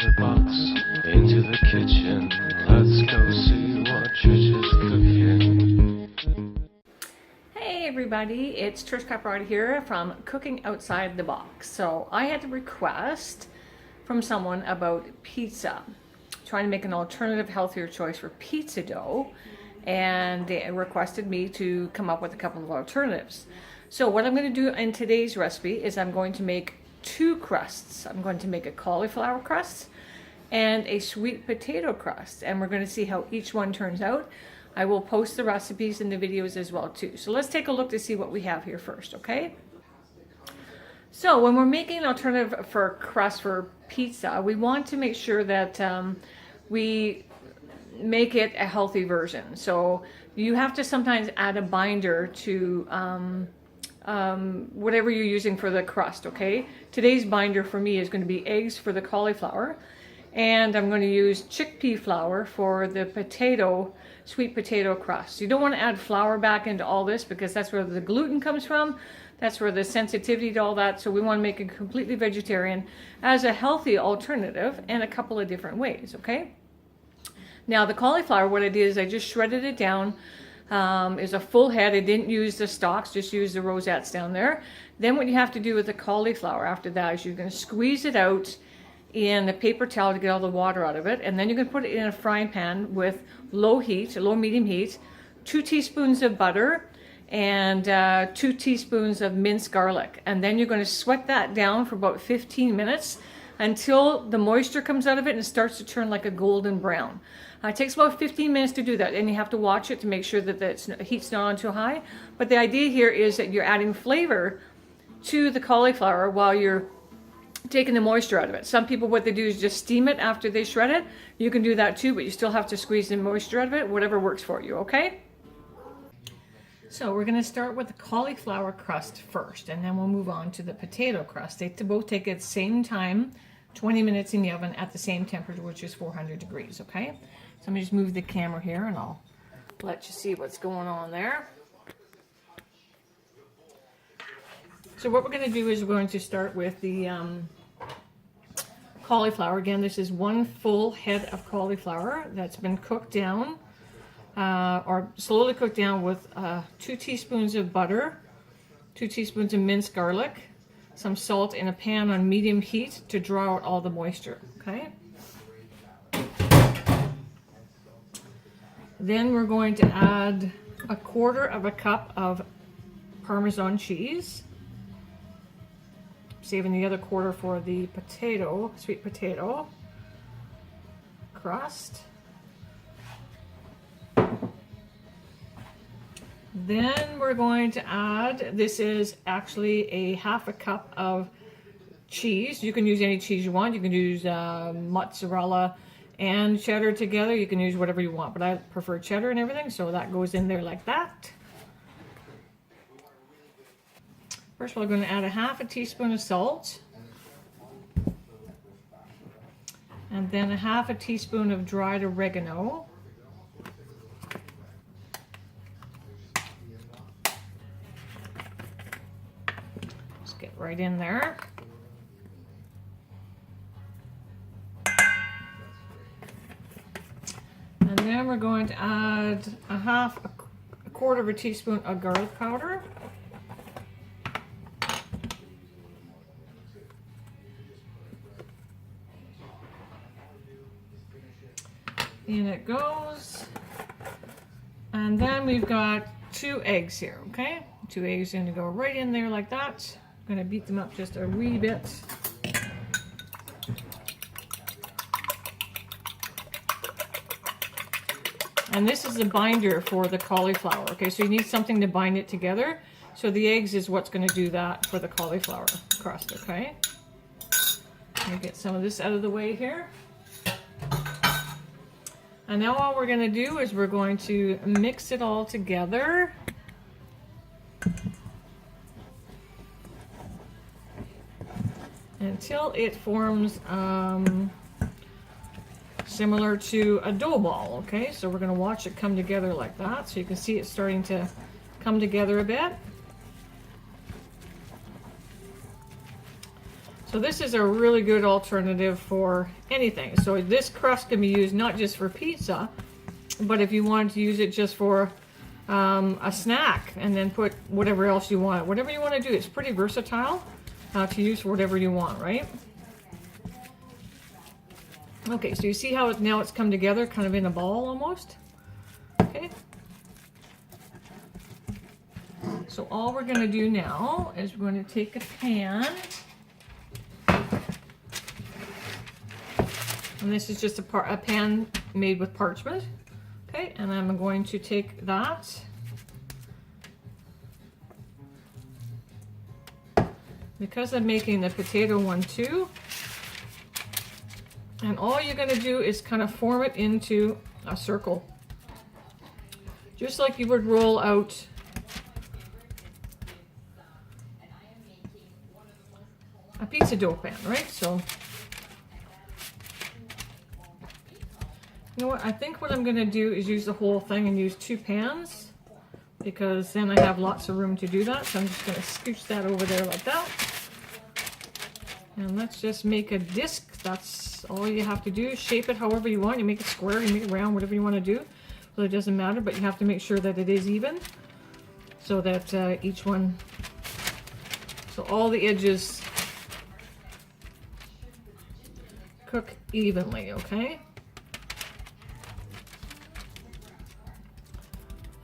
the box, into the kitchen. Let's go see what Trish is cooking. Hey everybody, it's Trish Caprati here from Cooking Outside the Box. So I had a request from someone about pizza, trying to make an alternative, healthier choice for pizza dough, and they requested me to come up with a couple of alternatives. So what I'm going to do in today's recipe is I'm going to make two crusts. I'm going to make a cauliflower crust and a sweet potato crust, and we're going to see how each one turns out. I will post the recipes in the videos as well too. So let's take a look to see what we have here first, okay? So when we're making an alternative for crust for pizza, we want to make sure that we make it a healthy version. So you have to sometimes add a binder to whatever you're using for the crust, okay? Today's binder for me is going to be eggs for the cauliflower, and I'm going to use chickpea flour for the sweet potato crust. You don't want to add flour back into all this because that's where the gluten comes from. That's where the sensitivity to all that. So we want to make it completely vegetarian as a healthy alternative in a couple of different ways, okay? Now the cauliflower, what I did is I just shredded it down. Is a full head. I didn't use the stalks, just use the rosettes down there. Then what you have to do with the cauliflower after that is you're going to squeeze it out in a paper towel to get all the water out of it, and then you're going to put it in a frying pan with low medium heat, 2 teaspoons of butter and 2 teaspoons of minced garlic, and then you're going to sweat that down for about 15 minutes until the moisture comes out of it and it starts to turn like a golden brown. It takes about 15 minutes to do that, and you have to watch it to make sure that the heat's not on too high. But the idea here is that you're adding flavor to the cauliflower while you're taking the moisture out of it. Some people, what they do is just steam it after they shred it. You can do that too, but you still have to squeeze the moisture out of it, whatever works for you, okay? So we're going to start with the cauliflower crust first, and then we'll move on to the potato crust. They both take at the same time, 20 minutes in the oven at the same temperature, which is 400 degrees, okay? So I'm going to just move the camera here and I'll let you see what's going on there. So what we're going to do is we're going to start with the cauliflower. Again, this is 1 full head of cauliflower that's been cooked down or slowly cooked down with 2 teaspoons of butter, 2 teaspoons of minced garlic, some salt in a pan on medium heat to draw out all the moisture, okay? Then we're going to add 1/4 cup of Parmesan cheese, saving the other 1/4 for the sweet potato crust. Then we're going to add, this is actually a 1/2 cup of cheese. You can use any cheese you want. You can use mozzarella and cheddar together. You can use whatever you want, but I prefer cheddar and everything, so that goes in there like that. First we're going to add 1/2 teaspoon of salt, and then 1/2 teaspoon of dried oregano. Just get right in there. And then we're going to add a 1/4 teaspoon of garlic powder. In it goes. And then we've got 2 eggs here, okay? 2 eggs going to go right in there like that. I'm going to beat them up just a wee bit. And this is the binder for the cauliflower, okay? So you need something to bind it together. So the eggs is what's going to do that for the cauliflower crust, okay? Let me get some of this out of the way here. And now all we're going to do is we're going to mix it all together. Until it forms similar to a dough ball, okay? So we're going to watch it come together like that. So you can see it starting to come together a bit. So this is a really good alternative for anything. So this crust can be used not just for pizza, but if you want to use it just for a snack, and then put whatever else you want. Whatever you want to do. It's pretty versatile to use for whatever you want, right? Okay, so you see how now it's come together kind of in a ball almost? Okay. So all we're going to do now is we're going to take a pan. And this is just a pan made with parchment. Okay, and I'm going to take that. Because I'm making the potato one too. And all you're going to do is kind of form it into a circle. Just like you would roll out a pizza dough pan, right? So, you know what? I think what I'm going to do is use the whole thing and use 2 pans, because then I have lots of room to do that. So I'm just going to scooch that over there like that. And let's just make a disc. That's all you have to do. Shape it however you want. You make it square, you make it round, whatever you want to do. So it doesn't matter, but you have to make sure that it is even, so that each one, so all the edges cook evenly, okay?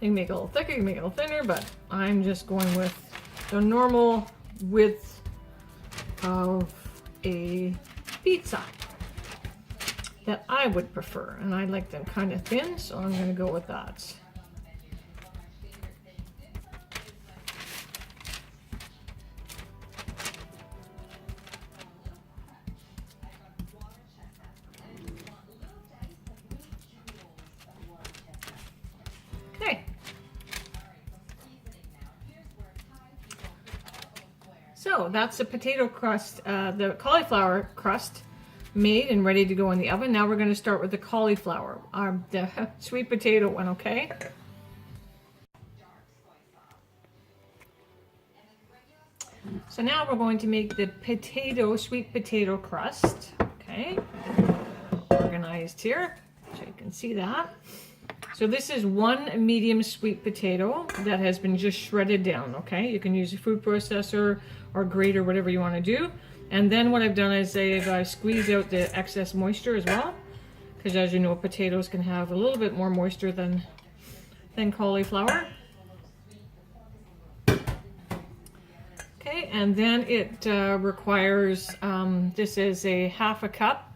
You can make it a little thicker, you can make it a little thinner, but I'm just going with the normal width of a pizza that I would prefer, and I like them kind of thin, so I'm going to go with that. Okay. So that's the potato crust, the cauliflower crust made and ready to go in the oven. Now we're going to start with the cauliflower, the sweet potato one, okay? So now we're going to make the sweet potato crust, okay? Organized here, so you can see that. So this is 1 medium sweet potato that has been just shredded down, okay? You can use a food processor or grater, whatever you want to do. And then what I've done is I've squeezed out the excess moisture as well, because as you know, potatoes can have a little bit more moisture than cauliflower. Okay, and then it requires, this is a 1/2 cup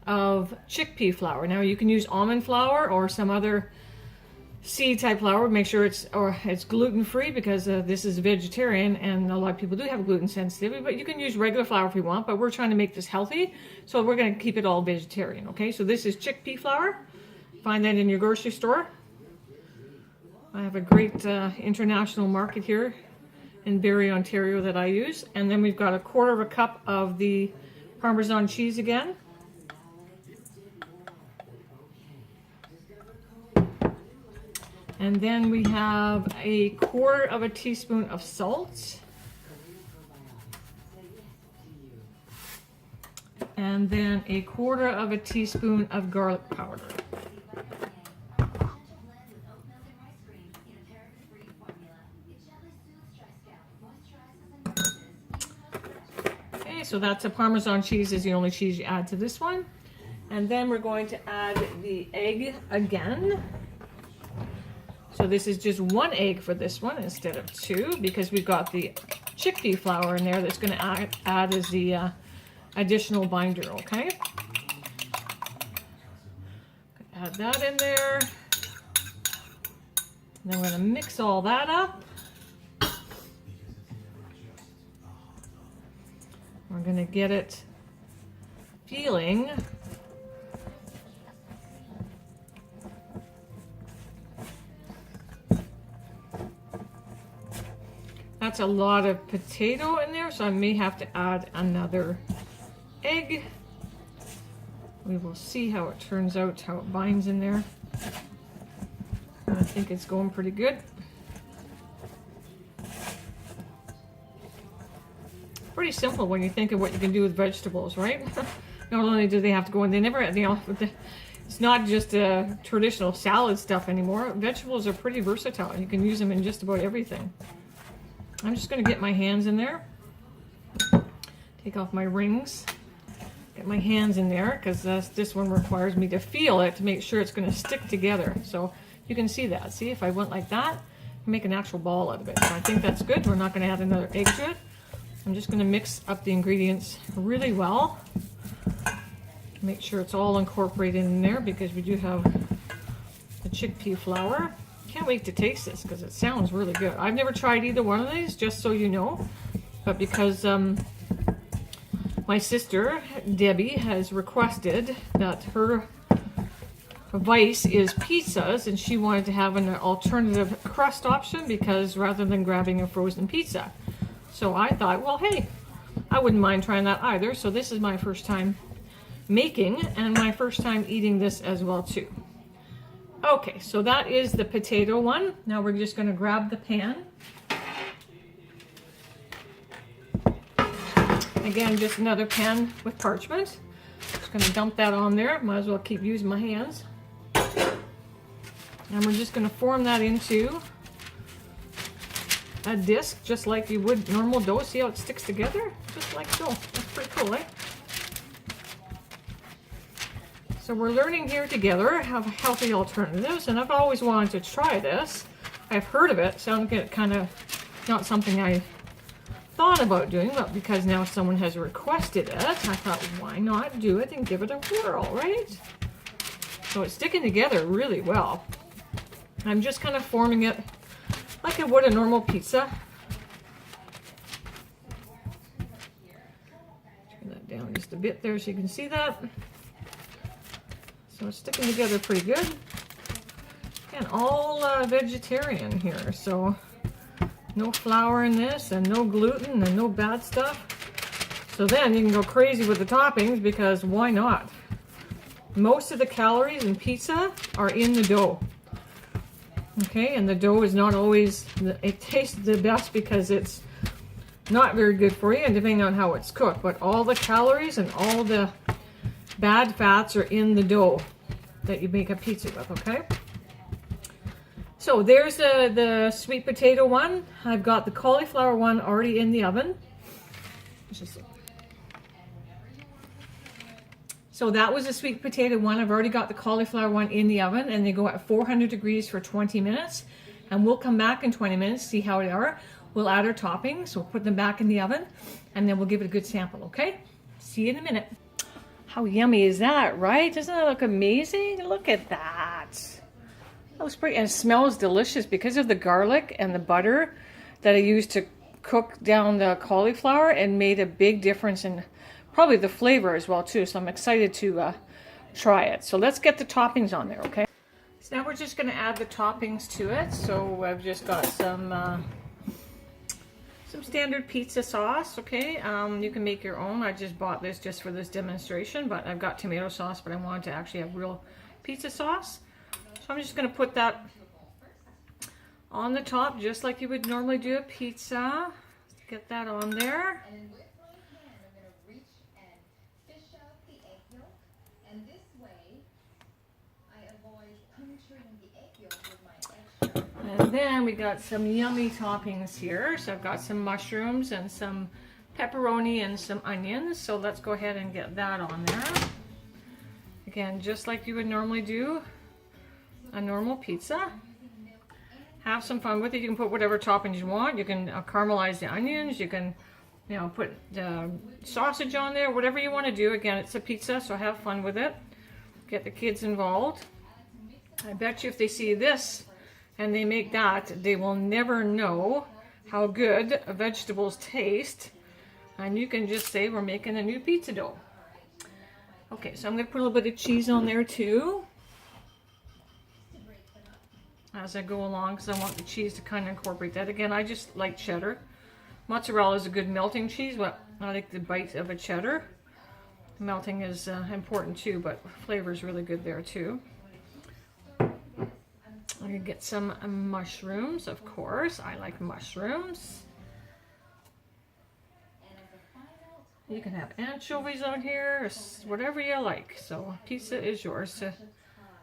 of chickpea flour. Now you can use almond flour or some other seed type flour. Make sure it's gluten free, because this is vegetarian and a lot of people do have gluten sensitivity, but you can use regular flour if you want, but we're trying to make this healthy, so we're going to keep it all vegetarian. Okay, so this is chickpea flour. Find that in your grocery store. I have a great international market here in Barrie, Ontario that I use. And then we've got 1/4 cup of the Parmesan cheese again. And then we have 1/4 teaspoon of salt. And then 1/4 teaspoon of garlic powder. Okay, so that's a Parmesan cheese is the only cheese you add to this one. And then we're going to add the egg again. So this is just 1 egg for this one instead of 2, because we've got the chickpea flour in there that's going to add as the additional binder, okay? Add that in there. Then we're going to mix all that up. We're going to get it feeling that's a lot of potato in there, so I may have to add another egg. We will see how it turns out, how it binds in there. I think it's going pretty good. pretty simple when you think of what you can do with vegetables, right? Not only do they have to go in, they never, you know, it's not just a traditional salad stuff anymore. Vegetables are pretty versatile. You can use them in just about everything. I'm just going to get my hands in there. Take off my rings. Get my hands in there because this one requires me to feel it to make sure it's going to stick together. So you can see that. See, if I went like that, I make an actual ball out of it. So I think that's good. We're not going to add another egg to it. I'm just going to mix up the ingredients really well. Make sure it's all incorporated in there because we do have the chickpea flour. Can't wait to taste this because it sounds really good. I've never tried either one of these, just so you know. But because my sister, Debbie, has requested that her vice is pizzas, and she wanted to have an alternative crust option because rather than grabbing a frozen pizza. So I thought, well, hey, I wouldn't mind trying that either. So this is my first time making and my first time eating this as well too. Okay, so that is the potato one. Now we're just going to grab the pan. Again, just another pan with parchment. Just going to dump that on there. Might as well keep using my hands. And we're just going to form that into a disc, just like you would normal dough. See how it sticks together? Just like so. That's pretty cool, eh? So we're learning here together how healthy alternatives, and I've always wanted to try this. I've heard of it, sounded kind of not something I thought about doing, but because now someone has requested it, I thought, why not do it and give it a whirl, right? So it's sticking together really well. I'm just kind of forming it like I would a normal pizza. Turn that down just a bit there so you can see that. So it's sticking together pretty good. And all vegetarian here, so no flour in this and no gluten and no bad stuff. So then you can go crazy with the toppings because why not? Most of the calories in pizza are in the dough. Okay, and the dough is not always, it tastes the best because it's not very good for you and depending on how it's cooked, but all the calories and all the bad fats are in the dough that you make a pizza with, okay? So there's the sweet potato one. I've got the cauliflower one already in the oven. So that was the sweet potato one. I've already got the cauliflower one in the oven, and they go at 400 degrees for 20 minutes. And we'll come back in 20 minutes, see how they are. We'll add our toppings, we'll put them back in the oven, and then we'll give it a good sample, okay? See you in a minute. How yummy is that, right? Doesn't that look amazing? Look at that. That looks pretty, and it smells delicious because of the garlic and the butter that I used to cook down the cauliflower, and made a big difference in probably the flavor as well too. So I'm excited to try it. So let's get the toppings on there, okay? So now we're just going to add the toppings to it. So I've just got some standard pizza sauce, okay? You can make your own. I just bought this just for this demonstration, but I've got tomato sauce, but I wanted to actually have real pizza sauce. So I'm just going to put that on the top just like you would normally do a pizza. Get that on there. And then we got some yummy toppings here. So I've got some mushrooms and some pepperoni and some onions. So let's go ahead and get that on there. Again, just like you would normally do a normal pizza. Have some fun with it. You can put whatever toppings you want. You can caramelize the onions. You can, you know, put sausage on there. Whatever you want to do. Again, it's a pizza, so have fun with it. Get the kids involved. I bet you if they see this and they make that, they will never know how good vegetables taste. And you can just say we're making a new pizza dough. Okay, so I'm going to put a little bit of cheese on there too as I go along, because I want the cheese to kind of incorporate that. Again, I just like cheddar. Mozzarella is a good melting cheese, but I like the bite of a cheddar. Melting is important too, but flavor is really good there too. I'm going to get some mushrooms, of course. I like mushrooms. You can have anchovies on here, whatever you like. So pizza is yours to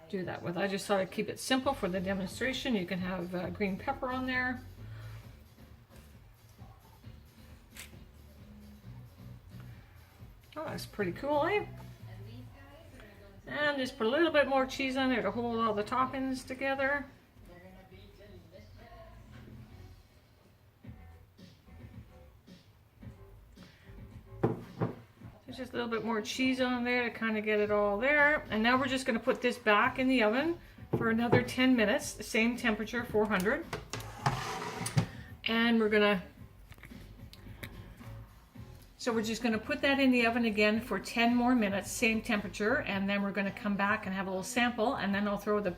do that with. I just thought I'd keep it simple for the demonstration. You can have green pepper on there. Oh, that's pretty cool, eh? And just put a little bit more cheese on there to hold all the toppings together. There's just a little bit more cheese on there to kind of get it all there. And now we're just going to put this back in the oven for another 10 minutes, the same temperature, 400. And we're going to So we're just going to put that in the oven again for 10 more minutes, same temperature, and then we're going to come back and have a little sample, and then I'll throw the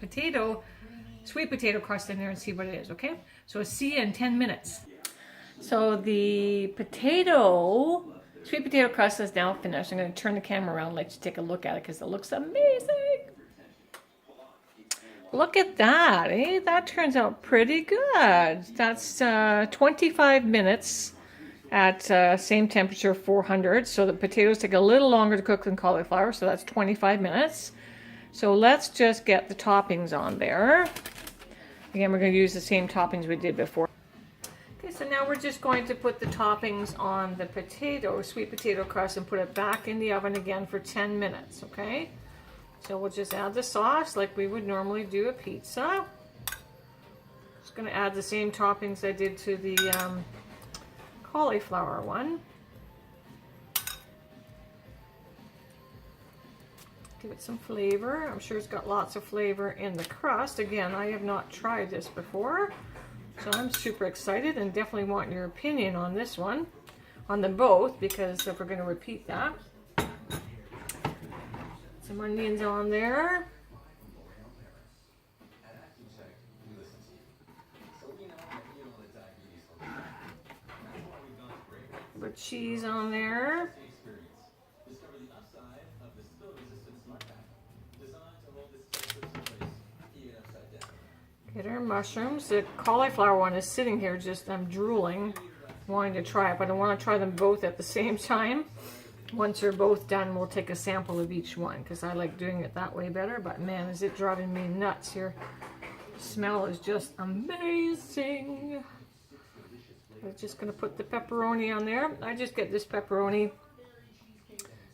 sweet potato crust in there and see what it is, okay? So see you in 10 minutes. So the sweet potato crust is now finished. I'm going to turn the camera around and let you take a look at it because it looks amazing. Look at that, eh? That turns out pretty good. That's 25 minutes. At same temperature, 400. So the potatoes take a little longer to cook than cauliflower, so that's 25 minutes. So let's just get the toppings on there. Again, we're going to use the same toppings we did before. Okay, so now we're just going to put the toppings on the sweet potato crust, and put it back in the oven again for 10 minutes, okay? So we'll just add the sauce like we would normally do a pizza. Just going to add the same toppings I did to the cauliflower one. Give it some flavor. I'm sure it's got lots of flavor in the crust. Again, I have not tried this before, so I'm super excited and definitely want your opinion on this one, on them both, because if we're going to repeat that. Some onions on there. Put cheese on there. Get our mushrooms. The cauliflower one is sitting here just, I'm drooling, wanting to try it, but I want to try them both at the same time. Once they're both done, we'll take a sample of each one because I like doing it that way better, but man, is it driving me nuts here. The smell is just amazing. I'm just going to put the pepperoni on there. I just get this pepperoni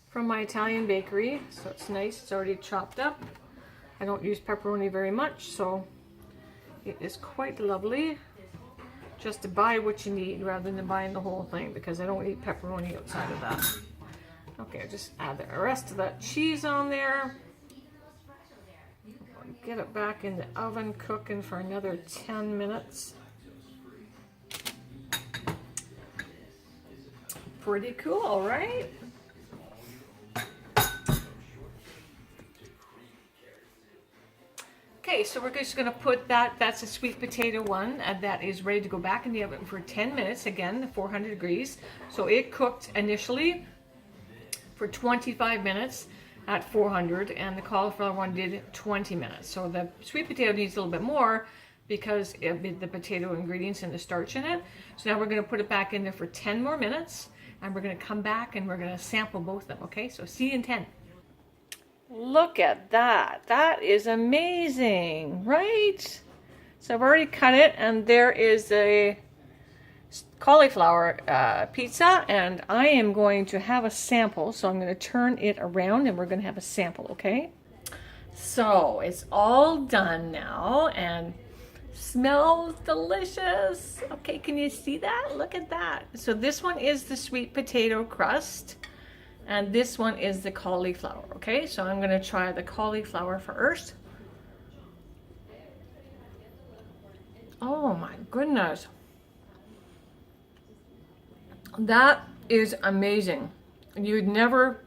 from my Italian bakery, so it's nice. It's already chopped up. I don't use pepperoni very much, so it is quite lovely just to buy what you need rather than buying the whole thing, because I don't eat pepperoni outside of that. Okay, I'll just add the rest of that cheese on there. Get it back in the oven cooking for another 10 minutes. Pretty cool, right? Okay, so we're just going to put that's a sweet potato one, and that is ready to go back in the oven for 10 minutes, again, 400 degrees. So it cooked initially for 25 minutes at 400, and the cauliflower one did 20 minutes. So the sweet potato needs a little bit more because of the potato ingredients and the starch in it. So now we're going to put it back in there for 10 more minutes. And we're going to come back and we're going to sample both of them, okay? So see you in 10. Look at that. That is amazing, right? So I've already cut it, and there is a cauliflower pizza, and I am going to have a sample. So I'm going to turn it around and we're going to have a sample, okay? So it's all done now, and smells delicious. Okay, can you see that? Look at that. So this one is the sweet potato crust, and this one is the cauliflower. Okay, so I'm going to try the cauliflower first. Oh my goodness. That is amazing. You'd never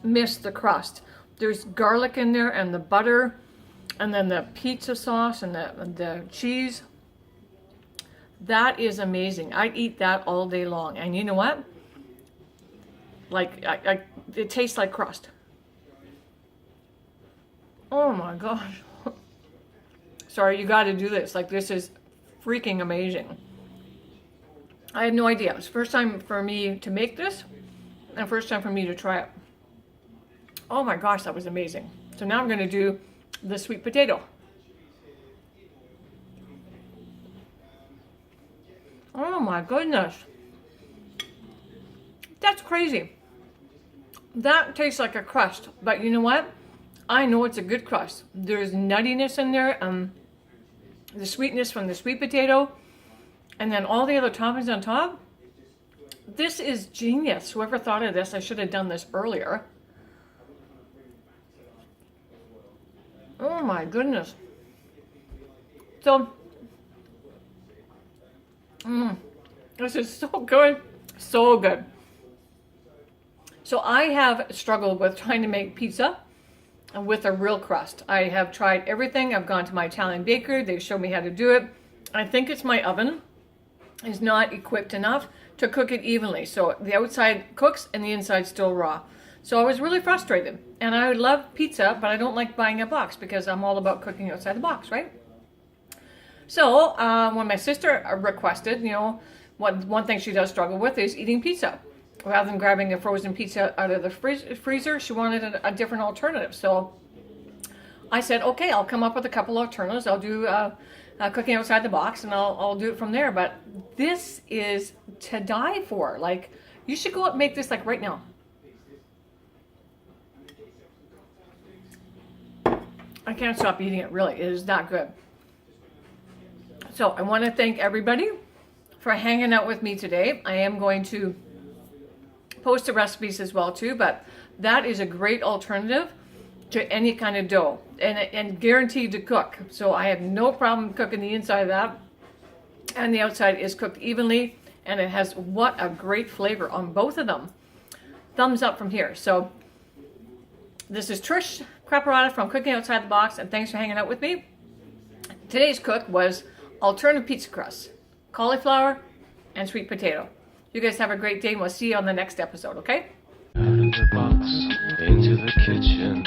miss the crust. There's garlic in there, and the butter, and then the pizza sauce and the cheese. That is amazing. I'd eat that all day long. And you know what? Like, it tastes like crust. Oh my gosh. Sorry, you got to do this. Like, this is freaking amazing. I had no idea. It was the first time for me to make this. and first time for me to try it. Oh my gosh, that was amazing. So now I'm going to do the sweet potato. Oh my goodness. That's crazy. That tastes like a crust, but you know what? I know it's a good crust. There's nuttiness in there, the sweetness from the sweet potato, and then all the other toppings on top. This is genius. Whoever thought of this, I should have done this earlier. Oh my goodness. So, this is so good. So good. So I have struggled with trying to make pizza with a real crust. I have tried everything. I've gone to my Italian baker. They've shown me how to do it. I think it's my oven is not equipped enough to cook it evenly. So the outside cooks and the inside still raw. So I was really frustrated. And I love pizza, but I don't like buying a box because I'm all about cooking outside the box, right? So when my sister requested, you know, one thing she does struggle with is eating pizza. Rather than grabbing a frozen pizza out of the freezer, she wanted a different alternative. So I said, okay, I'll come up with a couple alternatives. I'll do cooking outside the box, and I'll do it from there. But this is to die for. Like, you should go out and make this like right now. I can't stop eating it, really. It is that good. So I want to thank everybody for hanging out with me today. I am going to post the recipes as well too, but that is a great alternative to any kind of dough, and guaranteed to cook. So I have no problem cooking the inside of that, and the outside is cooked evenly, and it has what a great flavor on both of them. Thumbs up from here. So this is Trish Craparata from Cooking Outside the Box, and thanks for hanging out with me. Today's cook was alternative pizza crust, cauliflower, and sweet potato. You guys have a great day, and we'll see you on the next episode, okay? Out of the box, into the kitchen.